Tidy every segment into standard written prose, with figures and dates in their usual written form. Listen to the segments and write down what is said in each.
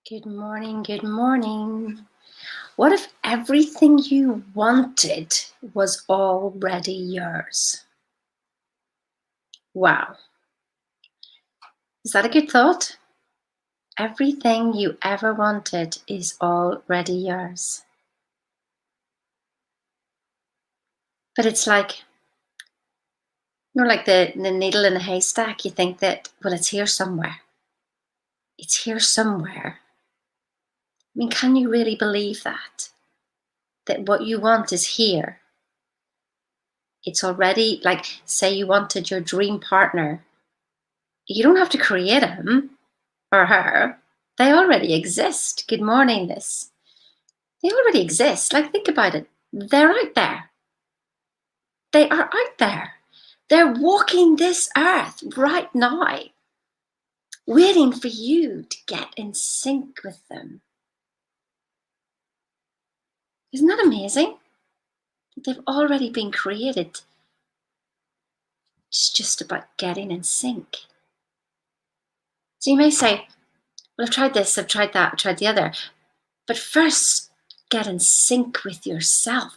Good morning, good morning. What if everything you wanted was already yours? Wow. Is that a good thought? Everything you ever wanted is already yours. But it's like, like the needle in a haystack. You think that, well, it's here somewhere. It's here somewhere. I mean, can you really believe that? That what you want is here. It's already, like, say you wanted your dream partner. You don't have to create him or her. They already exist. Good morning, this. They already exist. Like, think about it. They're out there. They are out there. They're walking this earth right now, waiting for you to get in sync with them. Isn't that amazing? They've already been created. It's just about getting in sync. So you may say, well, I've tried this, I've tried that, I've tried the other. But first, get in sync with yourself.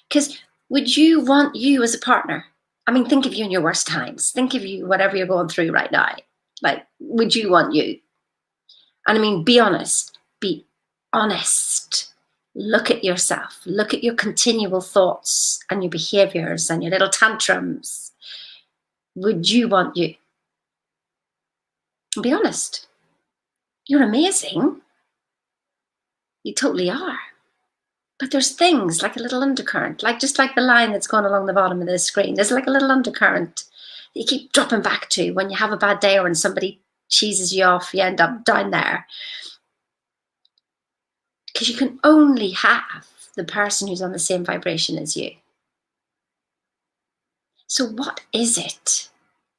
Because would you want you as a partner? I mean, think of you in your worst times. Think of you, whatever you're going through right now. Like, would you want you? And I mean, be honest. Be honest. Look at yourself. Look at your continual thoughts and your behaviors and your little tantrums. Would you want you? Be honest. You're amazing. You totally are. But there's things like a little undercurrent, like just like the line that's gone along the bottom of the screen. There's like a little undercurrent that you keep dropping back to when you have a bad day or when somebody cheeses you off, you end up down there. Because you can only have the person who's on the same vibration as you. So what is it?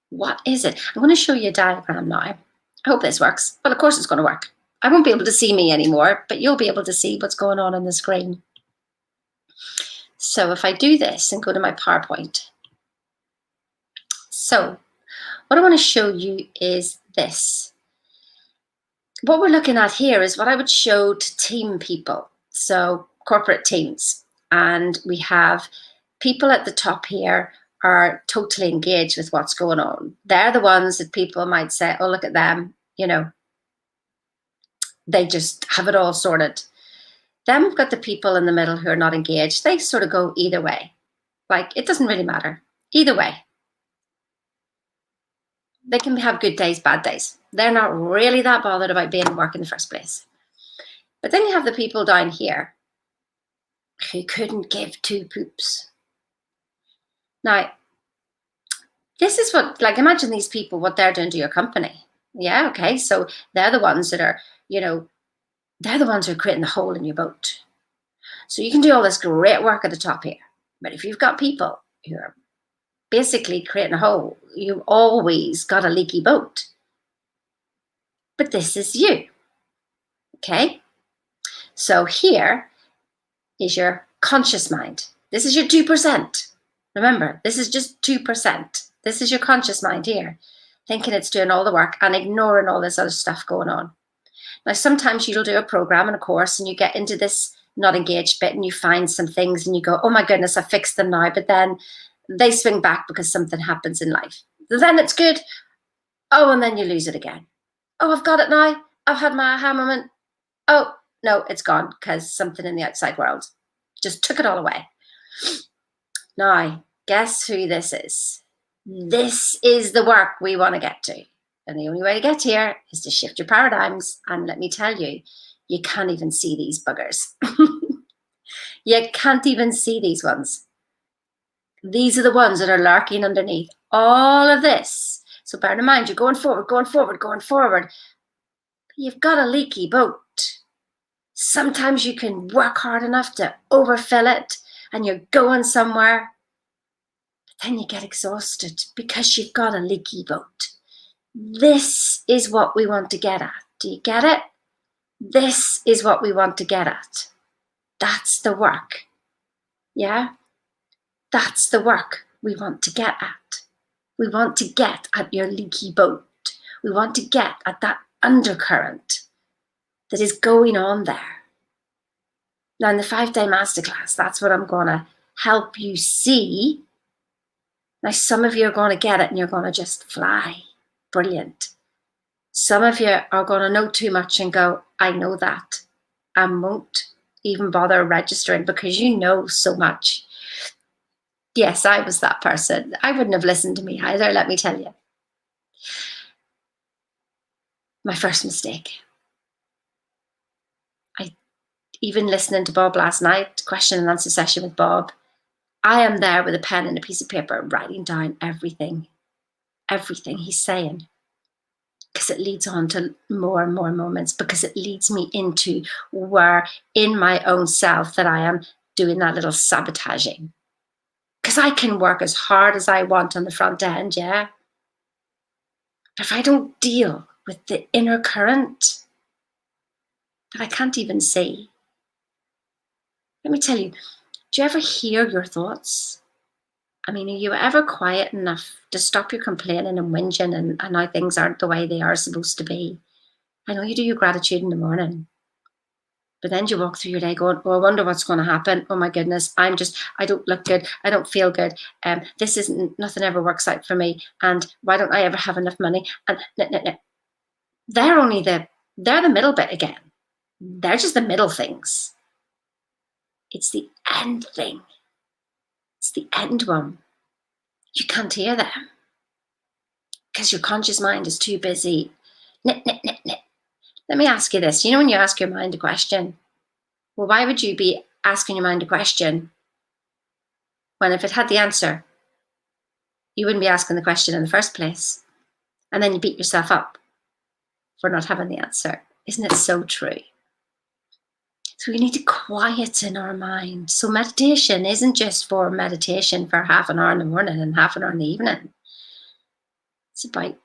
What is it? I'm going to show you a diagram now. I hope this works. Well, of course it's going to work. I won't be able to see me anymore, but you'll be able to see what's going on the screen. So if I do this and go to my PowerPoint. So what I want to show you is this. What we're looking at here is what I would show to team people. So corporate teams. And we have people at the top here are totally engaged with what's going on. They're the ones that people might say, oh, look at them, they just have it all sorted. Then we've got the people in the middle who are not engaged. They sort of go either way. Like, it doesn't really matter. Either way. They can have good days, bad days. They're not really that bothered about being at work in the first place. But then you have the people down here who couldn't give two poops. Now, this is what, like, imagine these people, what they're doing to your company. Yeah, okay. So they're the ones that are, they're the ones who are creating the hole in your boat. So you can do all this great work at the top here. But if you've got people who are basically creating a hole, you've always got a leaky boat. But this is you. Okay? So here is your conscious mind. This is your 2%. Remember, this is just 2%. This is your conscious mind here, thinking it's doing all the work and ignoring all this other stuff going on. Now, sometimes you'll do a program and a course and you get into this not engaged bit and you find some things and you go, oh my goodness, I fixed them now. But then they swing back because something happens in life. Then it's good. Oh, and then you lose it again. Oh, I've got it now. I've had my aha moment. Oh, no, it's gone because something in the outside world just took it all away. Now, guess who this is? This is the work we want to get to. And the only way to get here is to shift your paradigms. And let me tell you, you can't even see these buggers. You can't even see these ones. These are the ones that are lurking underneath all of this. So bear in mind, you're going forward, going forward, going forward. But you've got a leaky boat. Sometimes you can work hard enough to overfill it and you're going somewhere. But then you get exhausted because you've got a leaky boat. This is what we want to get at. Do you get it? This is what we want to get at. That's the work. Yeah? That's the work we want to get at. We want to get at your leaky boat. We want to get at that undercurrent that is going on there. Now, in the 5-day masterclass, that's what I'm going to help you see. Now, some of you are going to get it and you're going to just fly. Brilliant. Some of you are going to know too much and go, I know that. I won't even bother registering because you know so much. Yes, I was that person. I wouldn't have listened to me either, let me tell you. My first mistake. Even listening to Bob last night, question and answer session with Bob, I am there with a pen and a piece of paper writing down everything he's saying, because it leads on to more and more moments, because it leads me into where in my own self that I am doing that little sabotaging. Because I can work as hard as I want on the front end, yeah. But if I don't deal with the inner current that I can't even see, let me tell you, do you ever hear your thoughts? I mean, are you ever quiet enough to stop your complaining and whinging and how things aren't the way they are supposed to be? I know you do your gratitude in the morning, but then you walk through your day going, oh, I wonder what's going to happen. Oh my goodness, I don't look good. I don't feel good. This isn't, nothing ever works out for me. And why don't I ever have enough money? And no. They're the middle bit again. They're just the middle things. It's the end thing. It's the end one. You can't hear them because your conscious mind is too busy. Let me ask you this. You know when you ask your mind a question, well, why would you be asking your mind a question when if it had the answer, you wouldn't be asking the question in the first place? And then you beat yourself up for not having the answer. Isn't it so true? So we need to quieten our mind. So meditation isn't just for meditation for half an hour in the morning and half an hour in the evening. It's about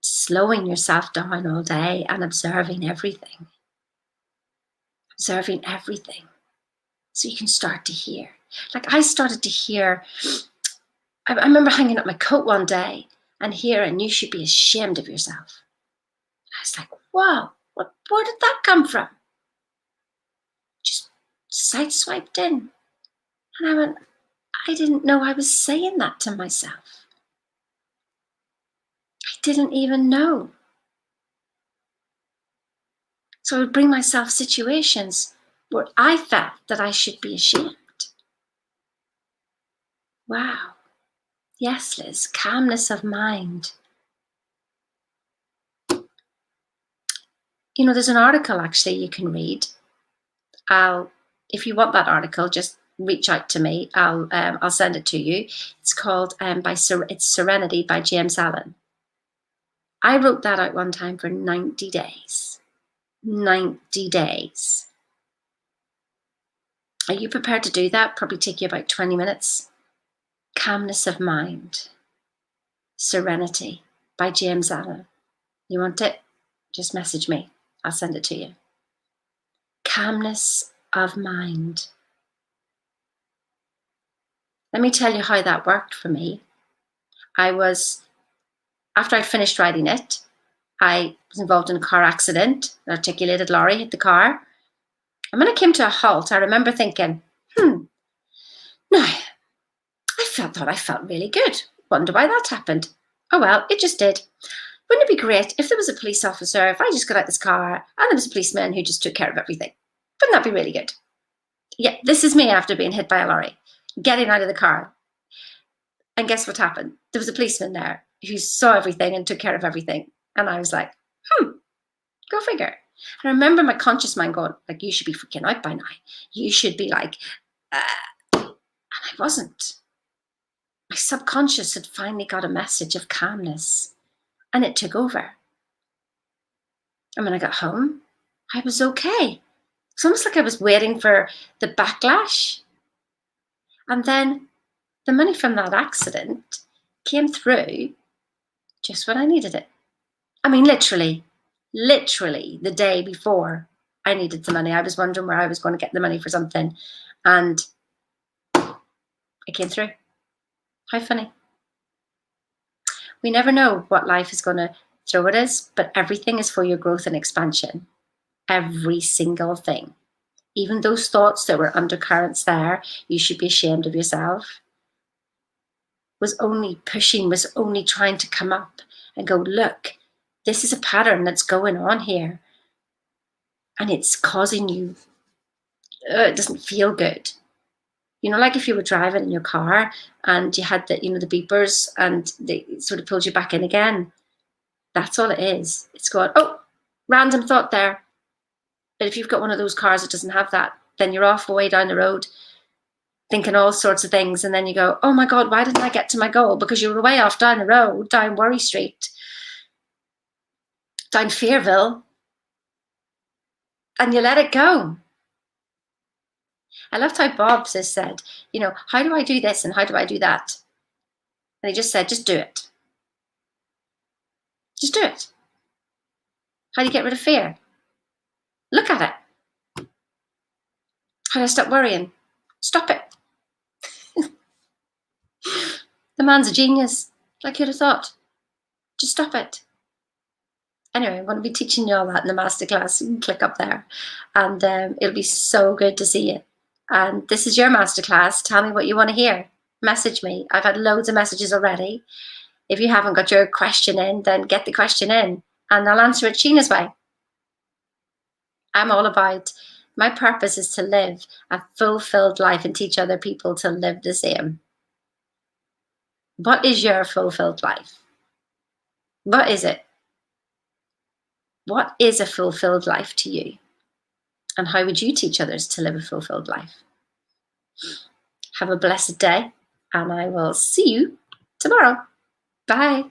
slowing yourself down all day and observing everything. Observing everything. So you can start to hear. Like I started to hear, I remember hanging up my coat one day and hearing, you should be ashamed of yourself. I was like, wow, where did that come from? Just sideswiped in. And I went, I didn't know I was saying that to myself. I didn't even know. So I would bring myself situations where I felt that I should be ashamed. Wow. Yes, Liz, calmness of mind. You know, there's an article actually you can read. If you want that article, just reach out to me. I'll send it to you. It's called it's Serenity by James Allen. I wrote that out one time for 90 days. 90 days. Are you prepared to do that? Probably take you about 20 minutes. Calmness of Mind. Serenity by James Allen. You want it? Just message me. I'll send it to you. Calmness of mind. Let me tell you how that worked for me. After I finished writing it, I was involved in a car accident. An articulated lorry hit the car. And when it came to a halt, I remember thinking, no, thought I felt really good. Wonder why that happened. Oh well, it just did. Wouldn't it be great if there was a police officer, if I just got out this car and there was a policeman who just took care of everything? Wouldn't that be really good? Yeah, this is me after being hit by a lorry, getting out of the car. And guess what happened? There was a policeman there who saw everything and took care of everything. And I was like, go figure. And I remember my conscious mind going, like, you should be freaking out by now. You should be like, and I wasn't. My subconscious had finally got a message of calmness and it took over. And when I got home, I was okay. It's almost like I was waiting for the backlash. And then the money from that accident came through just when I needed it. I mean, literally the day before I needed the money. I was wondering where I was going to get the money for something. And it came through. How funny. We never know what life is going to throw it as, but everything is for your growth and expansion. Every single thing. Even those thoughts that were undercurrents there, you should be ashamed of yourself, was only pushing, was only trying to come up and go, look, this is a pattern that's going on here. And it's causing you, it doesn't feel good. Like if you were driving in your car and you had the, the beepers and they sort of pulled you back in again. That's all it is. It's going, oh, random thought there. But if you've got one of those cars that doesn't have that, then you're off way down the road thinking all sorts of things. And then you go, oh my God, why didn't I get to my goal? Because you were way off down the road, down Worry Street, down Fearville, and you let it go. I loved how Bob just said, how do I do this and how do I do that? And he just said, just do it. Just do it. How do you get rid of fear? Look at it. How do I stop worrying? Stop it. The man's a genius. Like you'd have thought. Just stop it. Anyway, I'm going to be teaching you all that in the masterclass. You can click up there. And it'll be so good to see you. And this is your masterclass. Tell me what you want to hear. Message me. I've had loads of messages already. If you haven't got your question in, then get the question in. And I'll answer it Sheena's way. I'm all about, my purpose is to live a fulfilled life and teach other people to live the same. What is your fulfilled life? What is it? What is a fulfilled life to you? And how would you teach others to live a fulfilled life? Have a blessed day, and I will see you tomorrow. Bye.